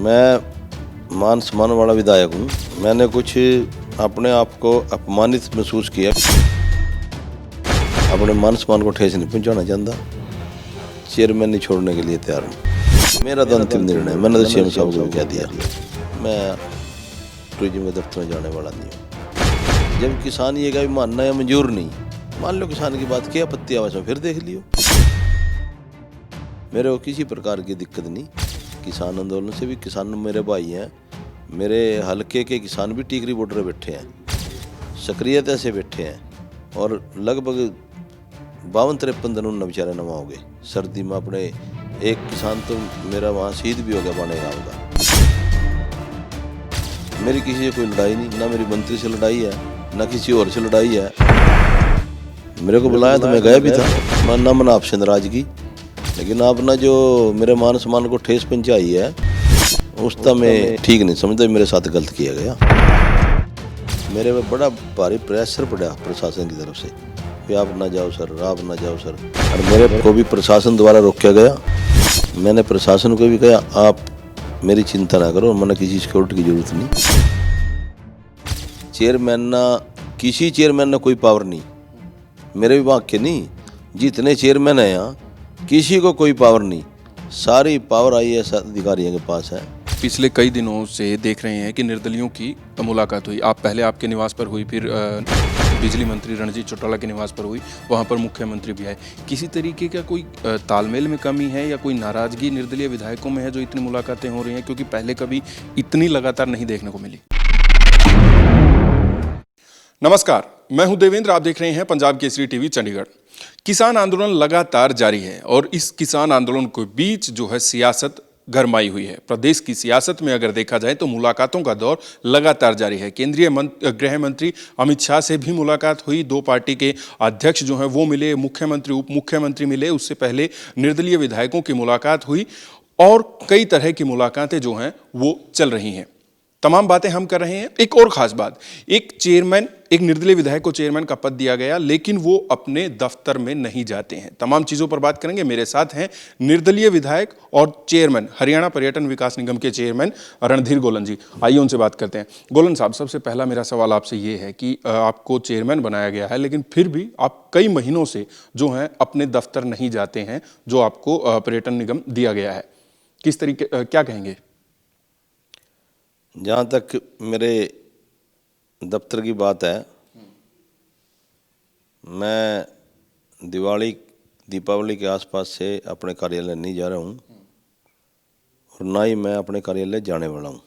मैं मान सम्मान वाला विधायक हूँ। मैंने कुछ अपने आप को अपमानित महसूस किया। अपने मान सम्मान को ठेस नहीं पहुँचाना चाहता। चेयरमैन नहीं छोड़ने के लिए तैयार हूँ। मेरा तो अंतिम निर्णय, मैंने तो सीएम साहब को भी कह दिया, मैं टूरिज्म के दफ्तर में जाने वाला नहीं हूँ। जब किसान ये का भी मानना है मंजूर नहीं, मान लो किसान की बात, क्या आपत्ति आवाज में फिर देख लियो। मेरे को किसी प्रकार की दिक्कत नहीं। किसान आंदोलन से भी किसान मेरे भाई हैं। मेरे हलके के किसान भी टीकरी बॉर्डर बैठे हैं, सक्रियता से बैठे हैं, और लगभग 52-53 दिन उन बेचारे नवा हो गए। सर्दी में अपने एक किसान तो मेरा वहाँ शहीद भी हो गया बाने गाँव का। मेरी किसी से कोई लड़ाई नहीं, ना मेरी मंत्री से लड़ाई है, ना किसी और से लड़ाई है। मेरे को बुलाया तो मैं गया भी था, मैं ना मना आपसे नाराजगी, लेकिन आपने जो मेरे मान सम्मान को ठेस पहुंचाई है उसका मैं ठीक नहीं समझता। मेरे साथ गलत किया गया। मेरे पे बड़ा भारी प्रेशर पड़ा प्रशासन की तरफ से कि आप ना जाओ सर, आप ना जाओ सर, और मेरे को भी प्रशासन द्वारा रोका गया। मैंने प्रशासन को भी कहा आप मेरी चिंता ना करो, मैंने किसी सिक्योरिटी की जरूरत नहीं। चेयरमैन ना, किसी चेयरमैन ने कोई पावर नहीं, मेरे विभाग के नहीं, जितने चेयरमैन हैं यहाँ किसी को कोई पावर नहीं। सारी पावर IAS अधिकारियों के पास है। पिछले कई दिनों से देख रहे हैं कि निर्दलियों की मुलाकात हुई। आप पहले आपके निवास पर हुई, फिर बिजली मंत्री रणजीत चौटाला के निवास पर हुई, वहाँ पर मुख्यमंत्री भी आए। किसी तरीके का कोई तालमेल में कमी है या कोई नाराजगी निर्दलीय विधायकों में है जो इतनी मुलाकातें हो रही हैं, क्योंकि पहले कभी इतनी लगातार नहीं देखने को मिली। नमस्कार, मैं हूं देवेंद्र, आप देख रहे हैं पंजाब केसरी टीवी चंडीगढ़। किसान आंदोलन लगातार जारी है और इस किसान आंदोलन के बीच जो है सियासत गरमाई हुई है। प्रदेश की सियासत में अगर देखा जाए तो मुलाकातों का दौर लगातार जारी है। केंद्रीय गृह मंत्री अमित शाह से भी मुलाकात हुई, दो पार्टी के अध्यक्ष जो हैं वो मिले, मुख्यमंत्री उप मुख्यमंत्री मिले, उससे पहले निर्दलीय विधायकों की मुलाकात हुई और कई तरह की मुलाकातें जो हैं वो चल रही हैं। तमाम बातें हम कर रहे हैं। एक और खास बात, एक निर्दलीय विधायक को चेयरमैन का पद दिया गया, लेकिन वो अपने दफ्तर में नहीं जाते हैं। तमाम चीजों पर बात करेंगे। मेरे साथ हैं निर्दलीय विधायक और चेयरमैन, हरियाणा पर्यटन विकास निगम के चेयरमैन रणधीर गोलन जी। आइए उनसे बात करते हैं। गोलन साहब, सबसे पहला मेरा सवाल आपसे ये है कि आपको चेयरमैन बनाया गया है, लेकिन फिर भी आप कई महीनों से जो हैं अपने दफ्तर नहीं जाते हैं, जो आपको पर्यटन निगम दिया गया है। किस तरीके, क्या कहेंगे? जहाँ तक मेरे दफ्तर की बात है, मैं दीपावली के आसपास से अपने कार्यालय नहीं जा रहा हूँ और ना ही मैं अपने कार्यालय जाने वाला हूँ।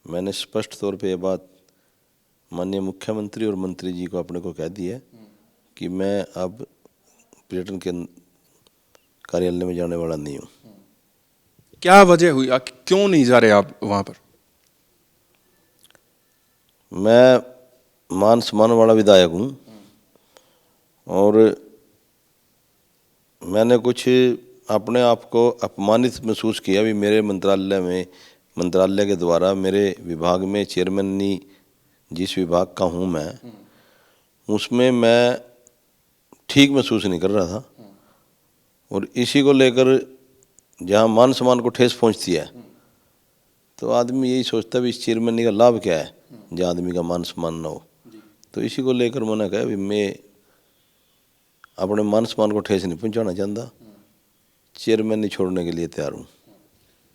मैंने स्पष्ट तौर पे ये बात माननीय मुख्यमंत्री और मंत्री जी को अपने को कह दी है कि मैं अब पर्यटन के कार्यालय में जाने वाला नहीं हूँ। क्या वजह हुई, क्यों नहीं जा रहे आप वहाँ पर? मैं मान सम्मान वाला विधायक हूँ और मैंने कुछ अपने आप को अपमानित महसूस किया भी। मेरे मंत्रालय के द्वारा मेरे विभाग में चेयरमैन नहीं, जिस विभाग का हूँ मैं, उसमें मैं ठीक महसूस नहीं कर रहा था। और इसी को लेकर जहाँ मान सम्मान को ठेस पहुँचती है तो आदमी यही सोचता है इस चेयरमैन का लाभ क्या है जहाँ आदमी का मान सम्मान न हो। तो इसी को लेकर मैंने कहा भी मैं अपने मान सम्मान को ठेस नहीं पहुँचाना चाहता। चेयरमैन नहीं छोड़ने के लिए तैयार हूँ।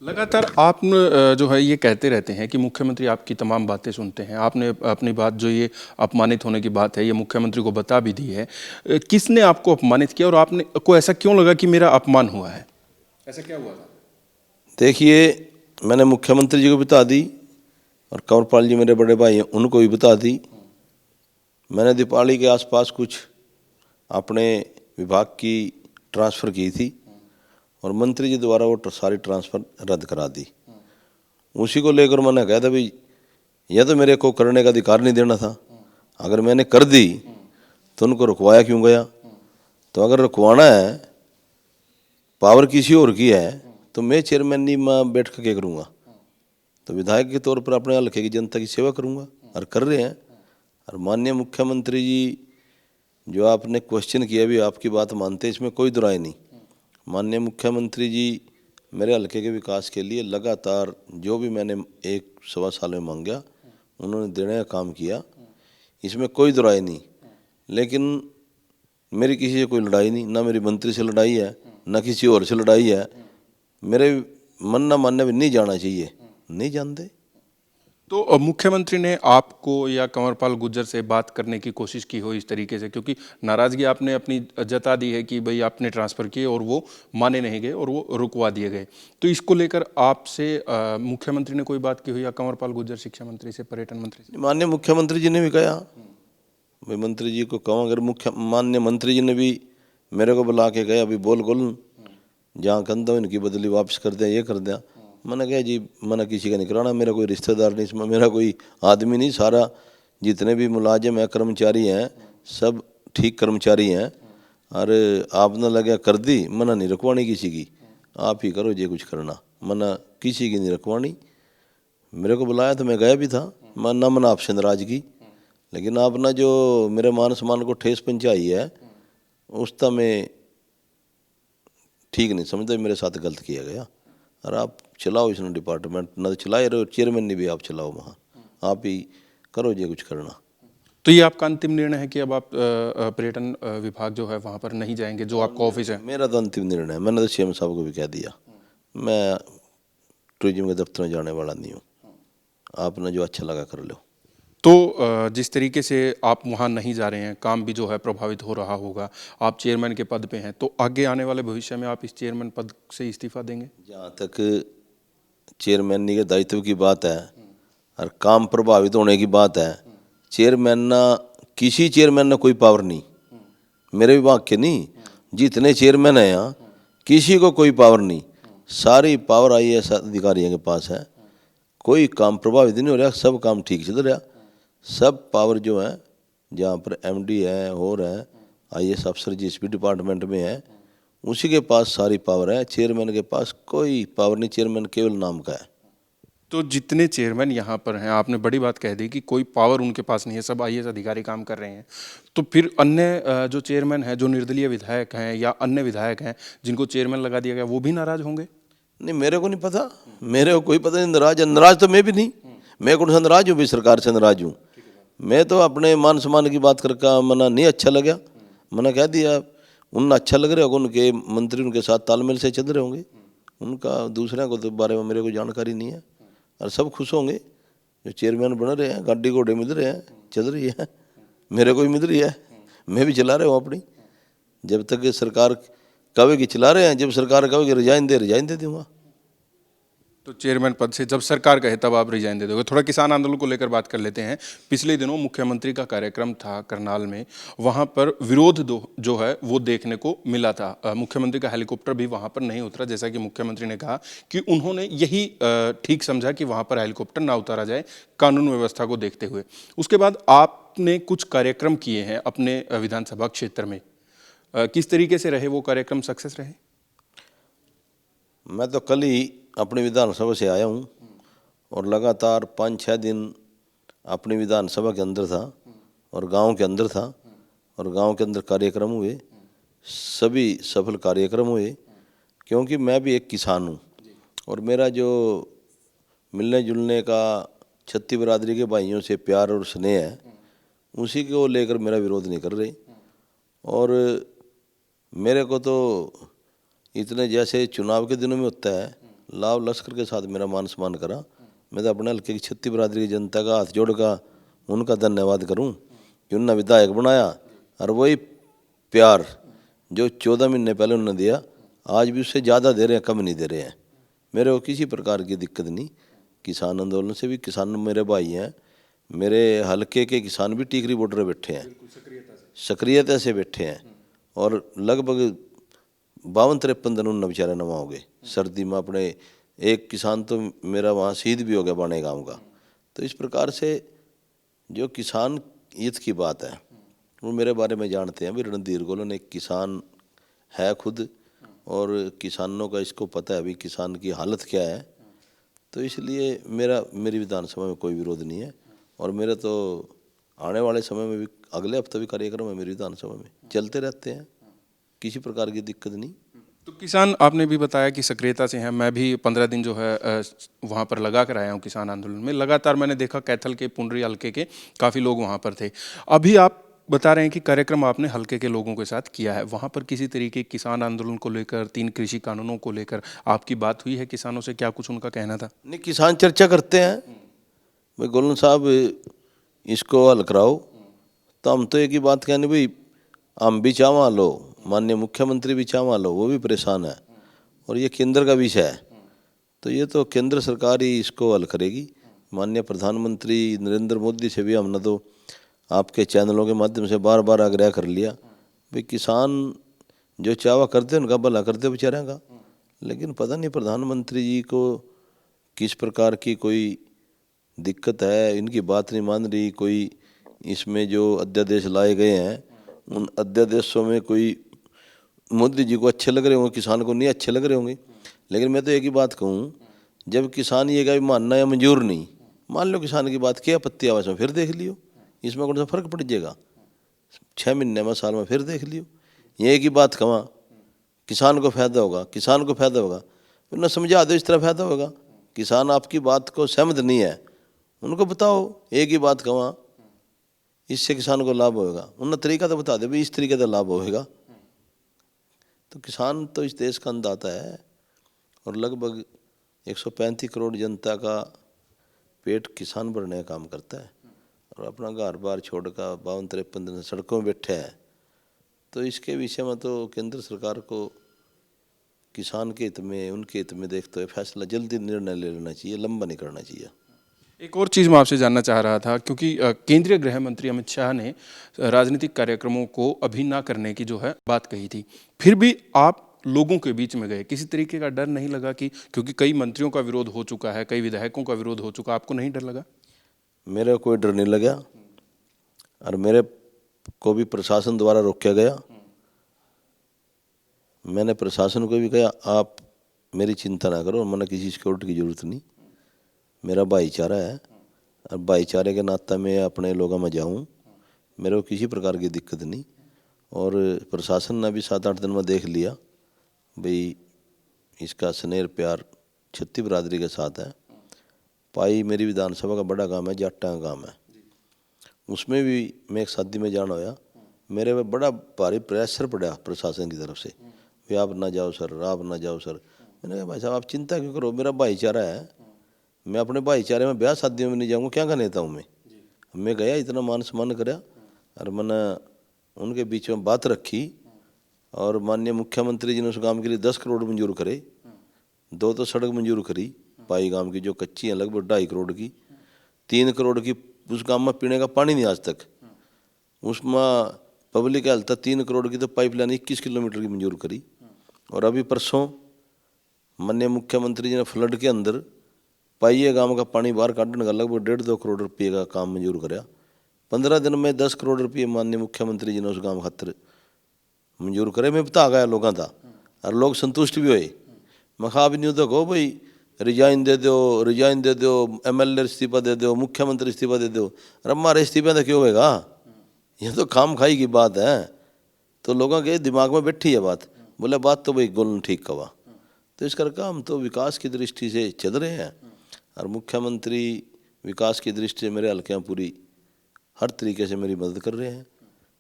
लगातार आप जो है ये कहते रहते हैं कि मुख्यमंत्री आपकी तमाम बातें सुनते हैं। आपने अपनी बात, जो ये अपमानित होने की बात है, ये मुख्यमंत्री को बता भी दी है। किसने आपको अपमानित किया और आपने को ऐसा क्यों लगा कि मेरा अपमान हुआ है? ऐसा क्या हुआ था? देखिए, मैंने मुख्यमंत्री जी को बता दी और कंवरपाल जी मेरे बड़े भाई हैं, उनको भी बता दी। मैंने दीपावली के आसपास कुछ अपने विभाग की ट्रांसफ़र की थी और मंत्री जी द्वारा वो सारी ट्रांसफ़र रद्द करा दी। उसी को लेकर मैंने कहा था भाई यह तो मेरे को करने का अधिकार नहीं देना था। अगर मैंने कर दी तो उनको रुकवाया क्यों गया? तो अगर रुकवाना है, पावर किसी और की है, तो मैं चेयरमैन नहीं मैं बैठ कर क्या करूँगा? तो विधायक के तौर पर अपने हल्के की जनता की सेवा करूँगा, और कर रहे हैं। और माननीय मुख्यमंत्री जी, जो आपने क्वेश्चन किया भी, आपकी बात मानते, इसमें कोई दुराई नहीं। माननीय मुख्यमंत्री जी मेरे हल्के के विकास के लिए लगातार जो भी मैंने 1 सवा साल में मांगा उन्होंने देने का काम किया, इसमें कोई दुराई नहीं। लेकिन मेरी किसी से कोई लड़ाई नहीं, ना मेरी मंत्री से लड़ाई है, ना किसी और से लड़ाई है। मेरे मन ना मानने में नहीं जाना चाहिए, नहीं जानते। तो मुख्यमंत्री ने आपको या कंवरपाल गुर्जर से बात करने की कोशिश की हो इस तरीके से, क्योंकि नाराजगी आपने अपनी जता दी है कि भाई आपने ट्रांसफर किए और वो माने नहीं गए और वो रुकवा दिए गए, तो इसको लेकर आपसे मुख्यमंत्री ने कोई बात की हो या कंवरपाल गुर्जर शिक्षा मंत्री से, पर्यटन मंत्री से? माननीय मुख्यमंत्री जी ने भी कहा, भाई मंत्री जी को कहूँ, अगर माननीय मंत्री जी ने भी मेरे को बुला के गए अभी बोल गोल जहाँ कंधा इनकी बदली वापस कर दिया, ये कर दिया। मैंने कहा जी मैंने किसी का नहीं कराना, मेरा कोई रिश्तेदार नहीं इसमें, मेरा कोई आदमी नहीं, सारा जितने भी मुलाजिम हैं कर्मचारी हैं सब ठीक कर्मचारी हैं। और आपने लगे कर दी, मना नहीं रखवानी किसी की, आप ही करो जे कुछ करना, मना किसी की नहीं रखवानी। मेरे को बुलाया तो मैं गया भी था, मैं ना मना आपसे नाराजगी, लेकिन आपने जो मेरे मान सम्मान को ठेस पहुंचाई है उसका मैं ठीक नहीं समझता, मेरे साथ गलत किया गया। और आप चलाओ इसने डिपार्टमेंट, ना तो चलाए रहो, चेयरमैन ने भी आप चलाओ, वहाँ आप ही करो जे कुछ करना। तो ये आपका अंतिम निर्णय है कि अब आप पर्यटन विभाग जो है वहाँ पर नहीं जाएंगे, जो आपका ऑफिस है? मेरा तो अंतिम निर्णय है, मैंने तो सीएम साहब को भी कह दिया, मैं टूरिज्म के दफ्तर में जाने वाला नहीं हूँ, आपने जो अच्छा लगा कर लो। तो जिस तरीके से आप वहाँ नहीं जा रहे हैं, काम भी जो है प्रभावित हो रहा होगा, आप चेयरमैन के पद पे हैं, तो आगे आने वाले भविष्य में आप इस चेयरमैन पद से इस्तीफा देंगे? जहाँ तक चेयरमैन के दायित्व की बात है और काम प्रभावित होने की बात है, चेयरमैन ना किसी चेयरमैन ने कोई पावर नहीं, मेरे विभाग के नहीं, जितने चेयरमैन हैं यहाँ किसी को कोई पावर नहीं, सारी पावर IAS अधिकारियों के पास है। कोई काम प्रभावित नहीं हो रहा, सब काम ठीक चल रहा, सब पावर जो है जहाँ पर MD है और है IAS अफसर जिस भी डिपार्टमेंट में है उसी के पास सारी पावर है, चेयरमैन के पास कोई पावर नहीं, चेयरमैन केवल नाम का है। तो जितने चेयरमैन यहाँ पर हैं, आपने बड़ी बात कह दी कि कोई पावर उनके पास नहीं है, सब IAS अधिकारी काम कर रहे हैं, तो फिर अन्य जो चेयरमैन हैं, जो निर्दलीय विधायक हैं या अन्य विधायक हैं जिनको चेयरमैन लगा दिया गया, वो भी नाराज होंगे? नहीं, मेरे को नहीं पता, मेरे को कोई पता नहीं। नाराज तो मैं भी नहीं, मैं कौन सा नाराज हूँ भी, सरकार से नाराज हूँ। मैं तो अपने मान सम्मान की बात करके मना नहीं अच्छा लगा, मैंने कह दिया, उन्हें अच्छा लग रहा होगा, उनके मंत्री उनके साथ तालमेल से चल रहे होंगे, उनका दूसरे को तो बारे में मेरे को जानकारी नहीं है। और सब खुश होंगे जो चेयरमैन बन रहे हैं, गाड़ी घोड़े मिल रहे हैं, चल रही है, मेरे को भी मिल रही है, मैं भी चला रहा हूँ अपनी। जब तक सरकार कहेगी चला रहे हैं, जब सरकार कहेगी रिजाइन दे दूँगा। तो चेयरमैन पद से जब सरकार कहे तब आप रिजाइन दे दोगे। थोड़ा किसान आंदोलन को लेकर बात कर लेते हैं। पिछले दिनों मुख्यमंत्री का कार्यक्रम था करनाल में, वहां पर विरोध जो है वो देखने को मिला था। मुख्यमंत्री का हेलीकॉप्टर भी वहां पर नहीं उतरा, जैसा कि मुख्यमंत्री ने कहा कि उन्होंने यही ठीक समझा कि वहां पर हेलीकॉप्टर ना उतारा जाए कानून व्यवस्था को देखते हुए। उसके बाद आपने कुछ कार्यक्रम किए हैं अपने विधानसभा क्षेत्र में, किस तरीके से रहे वो कार्यक्रम, सक्सेस रहे? मैं तो कल ही अपनी विधानसभा से आया हूँ और लगातार 5-6 दिन अपनी विधानसभा के अंदर था और गांव के अंदर था, और गांव के अंदर कार्यक्रम हुए, सभी सफल कार्यक्रम हुए, क्योंकि मैं भी एक किसान हूँ और मेरा जो मिलने जुलने का छत्ती बरादरी के भाइयों से प्यार और स्नेह है, उसी को लेकर मेरा विरोध नहीं कर रहे। और मेरे को तो इतने जैसे चुनाव के दिनों में होता है, लाव लश्कर के साथ मेरा मान सम्मान करा। मैं तो अपने हल्के की छत्ती बरादरी की जनता का हाथ जोड़ का उनका धन्यवाद करूं कि उन्होंने विधायक बनाया, और वही प्यार जो 14 महीने पहले उन्होंने दिया आज भी उससे ज़्यादा दे रहे हैं, कम नहीं दे रहे हैं। मेरे को किसी प्रकार की दिक्कत नहीं। किसान आंदोलन से भी किसान मेरे भाई हैं, मेरे हल्के के किसान भी टीकरी बॉर्डर बैठे हैं, सक्रियता से बैठे हैं, और लगभग 52-53 दिन उन बेचारे नवा हो गए सर्दी में। अपने एक किसान तो मेरा वहाँ शहीद भी हो गया बाणे गाँव का। तो इस प्रकार से जो किसान हित की बात है वो मेरे बारे में जानते हैं भी, रणधीर गोलन एक किसान है खुद, और किसानों का इसको पता है भी किसान की हालत क्या है। तो इसलिए मेरी विधानसभा में कोई विरोध नहीं है, और मेरे तो आने वाले समय में भी अगले हफ्ते भी कार्यक्रम है मेरी विधानसभा में, चलते रहते हैं, किसी प्रकार की दिक्कत नहीं। तो किसान आपने भी बताया कि सक्रियता से हैं, मैं भी 15 दिन जो है वहाँ पर लगा कर आया हूँ किसान आंदोलन में। लगातार मैंने देखा कैथल के, पुंडरी हल्के के काफ़ी लोग वहाँ पर थे। अभी आप बता रहे हैं कि कार्यक्रम आपने हल्के के लोगों के साथ किया है, वहाँ पर किसी तरीके किसान आंदोलन को लेकर, 3 कृषि कानूनों को लेकर आपकी बात हुई है किसानों से? क्या कुछ उनका कहना था? नहीं, किसान चर्चा करते हैं भाई गोलन साहब इसको हल कराओ, तो हम तो एक ही बात कहने भाई हम भी चावा लो, माननीय मुख्यमंत्री भी चावा लो, वो भी परेशान है और ये केंद्र का विषय है, तो ये तो केंद्र सरकार ही इसको हल करेगी। माननीय प्रधानमंत्री नरेंद्र मोदी से भी हमने तो आपके चैनलों के माध्यम से बार बार आग्रह कर लिया भाई किसान जो चावा करते हैं उनका भला करते बेचारे का, लेकिन पता नहीं प्रधानमंत्री जी को किस प्रकार की कोई दिक्कत है, इनकी बात नहीं मान रही। कोई इसमें जो अध्यादेश लाए गए हैं उन अध्यादेशों में कोई मोदी जी को अच्छे लग रहे होंगे, किसान को नहीं अच्छे लग रहे होंगे, लेकिन मैं तो एक ही बात कहूँ, जब किसान ये का भी मानना या मंजूर नहीं, मान लो किसान की बात, क्या आपत्ति आवाज़ में फिर देख लियो, इसमें कौन सा फर्क पड़ जाएगा, 6 महीने में, साल में फिर देख लियो। ये एक ही बात कहवा किसान को फायदा होगा, किसान को फायदा होगा, फिर ना समझा दो इस तरह फायदा होगा। किसान आपकी बात को सहमत नहीं है, उनको बताओ एक ही बात कहवा इससे किसान को लाभ होगा, उन्हें तरीका तो बता दे भाई इस तरीके से लाभ होगा। तो किसान तो इस देश का अन्नदाता है और लगभग 135 करोड़ जनता का पेट किसान भरने का काम करता है और अपना घर बार छोड़ कर 52-53 दिन सड़कों में बैठे हैं। तो इसके विषय में तो केंद्र सरकार को किसान के हित में, उनके हित में देखते हुए फैसला जल्दी निर्णय ले लेना चाहिए, लंबा नहीं करना चाहिए। एक और चीज़ मैं आपसे जानना चाह रहा था, क्योंकि केंद्रीय गृह मंत्री अमित शाह ने राजनीतिक कार्यक्रमों को अभी ना करने की जो है बात कही थी, फिर भी आप लोगों के बीच में गए, किसी तरीके का डर नहीं लगा कि, क्योंकि कई मंत्रियों का विरोध हो चुका है, कई विधायकों का विरोध हो चुका, आपको नहीं डर लगा? मेरे कोई डर नहीं लगा और मेरे को भी प्रशासन द्वारा रोका गया। मैंने प्रशासन को भी कहा आप मेरी चिंता ना करो, मैंने किसी सिक्योरिटी की ज़रूरत नहीं, मेरा भाईचारा है और भाईचारे के नाते मैं अपने लोगों में जाऊं, मेरे को किसी प्रकार की दिक्कत नहीं। और प्रशासन ने भी 7-8 दिन में देख लिया भाई इसका स्नेह प्यार छत्ती बिरादरी के साथ है। पाई मेरी विधानसभा का बड़ा काम है, जाटा का काम है, उसमें भी मैं एक शादी में जाना होया, मेरे पे बड़ा भारी प्रेशर पड़ा प्रशासन की तरफ से, भाई आप ना जाओ सर, आप ना जाओ सर। मैंने कहा भाई साहब आप चिंता क्यों करो, मेरा भाईचारा है, मैं अपने भाईचारे में ब्याह शादियों में नहीं जाऊँगा, क्या का नेता हूँ मैं गया, इतना मान सम्मान कराया और मैंने उनके बीच में बात रखी और माननीय मुख्यमंत्री जी ने उस गांव के लिए 10 करोड़ मंजूर करे, 2 तो सड़क मंजूर करी पाई गांव की जो कच्ची है लगभग 2.5 करोड़ की, 3 करोड़ की उस गांव में पीने का पानी नहीं आज तक, उसमें पब्लिक हेल्थ 3 करोड़ की तो पाइपलाइन 21 किलोमीटर की मंजूर करी। और अभी परसों माननीय मुख्यमंत्री जी ने फ्लड के अंदर पाइए गांव का पानी बाहर काटने का लगभग 1.5-2 करोड़ रुपये का काम मंजूर कराया। 15 दिन में 10 करोड़ रुपये माननीय मुख्यमंत्री जी ने उस गांव खातर मंजूर करे। मैं बता गया लोगों था और लोग संतुष्ट भी हुए। मैं खा भी नहीं तो कहो भाई रिजाइन दे दो, रिजाइन दे दो, MLA इस्तीफा दे दो, मुख्यमंत्री इस्तीफा दे दो, अरे हमारे इस्तीफा तो क्यों होगा, ये तो काम खाई की बात है। तो लोगों के दिमाग में बैठी है बात, बोले बात तो भाई गोलन ठीक कहा। तो इस करके हम तो विकास की दृष्टि से चल रहे हैं और मुख्यमंत्री विकास की दृष्टि से मेरे हल्के पूरी हर तरीके से मेरी मदद कर रहे हैं।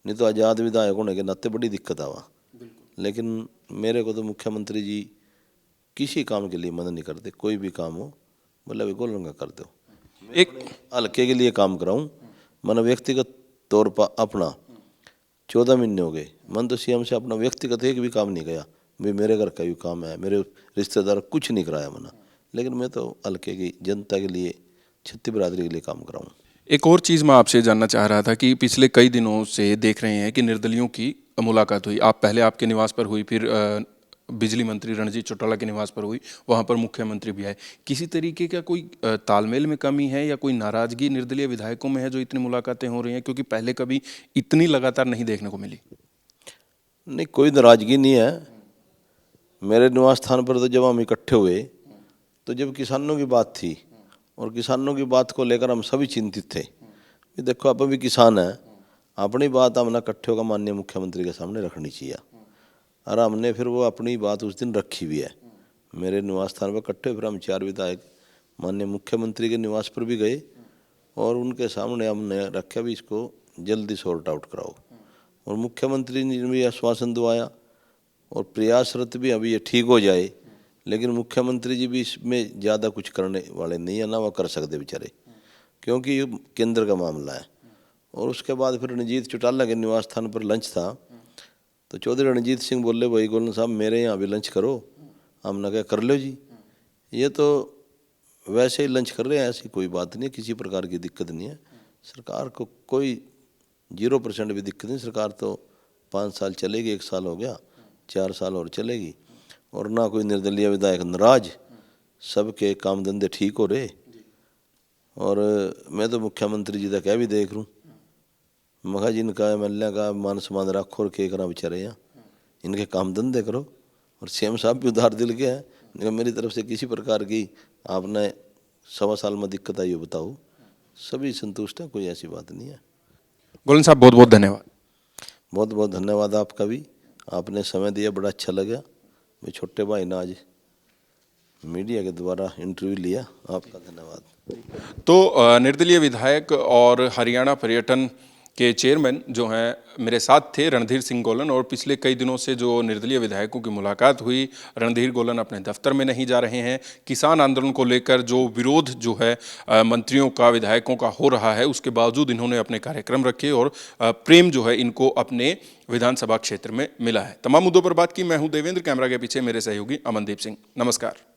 नहीं तो आज़ाद विधायक होने के नाते बड़ी दिक्कत आवा, लेकिन मेरे को तो मुख्यमंत्री जी किसी काम के लिए मदद नहीं करते, कोई भी काम हो बोले भाई गोलन का कर दो। एक हल्के के लिए काम कराऊँ, मैंने व्यक्तिगत तौर पर अपना 14 महीने हो गए, मन तो CM से अपना व्यक्तिगत एक भी काम नहीं गया, भाई मेरे घर का भी काम है, मेरे रिश्तेदार कुछ नहीं कराया मैंने, लेकिन मैं तो हल्के की जनता के लिए, छत्ती बिरादरी के लिए काम कराऊँ। एक और चीज़ मैं आपसे जानना चाह रहा था कि पिछले कई दिनों से देख रहे हैं कि निर्दलियों की मुलाकात हुई, आप पहले आपके निवास पर हुई, फिर बिजली मंत्री रणजीत चौटाला के निवास पर हुई, वहाँ पर मुख्यमंत्री भी आए। किसी तरीके का कोई तालमेल में कमी है या कोई नाराज़गी निर्दलीय विधायकों में है जो इतनी मुलाकातें हो रही हैं, क्योंकि पहले कभी इतनी लगातार नहीं देखने को मिली? नहीं, कोई नाराज़गी नहीं है। मेरे निवास स्थान पर तो जब हम इकट्ठे हुए तो जब किसानों की बात थी और किसानों की बात को लेकर हम सभी चिंतित थे कि देखो आप भी किसान हैं, अपनी बात हमने इकट्ठे होकर माननीय मुख्यमंत्री के सामने रखनी चाहिए। और हमने फिर वो अपनी बात उस दिन रखी भी है। मेरे निवास स्थान पर इकट्ठे फिर हम 4 विधायक माननीय मुख्यमंत्री के निवास पर भी गए और उनके सामने हमने रखा भी इसको जल्दी सॉर्ट आउट कराओ। और मुख्यमंत्री ने भी आश्वासन दिलाया और प्रयासरत भी अभी ये ठीक हो जाए, लेकिन मुख्यमंत्री जी भी इसमें ज़्यादा कुछ करने वाले नहीं है, ना वो कर सकते बेचारे, क्योंकि ये केंद्र का मामला है। और उसके बाद फिर रणजीत चौटाला के निवास स्थान पर लंच था, तो चौधरी रणजीत सिंह बोले भाई गोलन साहब मेरे यहाँ भी लंच करो। हमने कहा कर लो जी, ये तो वैसे ही लंच कर रहे हैं, ऐसी कोई बात नहीं है, किसी प्रकार की दिक्कत नहीं है। सरकार को कोई 0% भी दिक्कत नहीं, सरकार तो 5 साल चलेगी, 1 साल हो गया, 4 साल और चलेगी। और ना कोई निर्दलीय विधायक नाराज, सबके काम धंधे ठीक हो रहे। और मैं तो मुख्यमंत्री जी का कह भी देख लूँ, मखा जी इनका एमएलए का मान सम्मान रखो और के करा बेचारे यहाँ, इनके काम धंधे करो। और सीएम साहब भी उधार दिल के हैं, मेरी तरफ से किसी प्रकार की आपने 1.25 साल में दिक्कत आई हो बताओ, सभी संतुष्ट हैं, कोई ऐसी बात नहीं है। गोलन साहब बहुत बहुत धन्यवाद। बहुत बहुत धन्यवाद आपका भी, आपने समय दिया, बड़ा अच्छा लगा। मैं छोटे भाई ने आज मीडिया के द्वारा इंटरव्यू लिया, आपका धन्यवाद। तो निर्दलीय विधायक और हरियाणा पर्यटन के चेयरमैन जो हैं मेरे साथ थे रणधीर सिंह गोलन, और पिछले कई दिनों से जो निर्दलीय विधायकों की मुलाकात हुई, रणधीर गोलन अपने दफ्तर में नहीं जा रहे हैं। किसान आंदोलन को लेकर जो विरोध जो है मंत्रियों का, विधायकों का हो रहा है, उसके बावजूद इन्होंने अपने कार्यक्रम रखे और प्रेम जो है इनको अपने विधानसभा क्षेत्र में मिला है। तमाम मुद्दों पर बात की। मैं हूं देवेंद्र, कैमरा के पीछे मेरे सहयोगी अमनदीप सिंह। नमस्कार।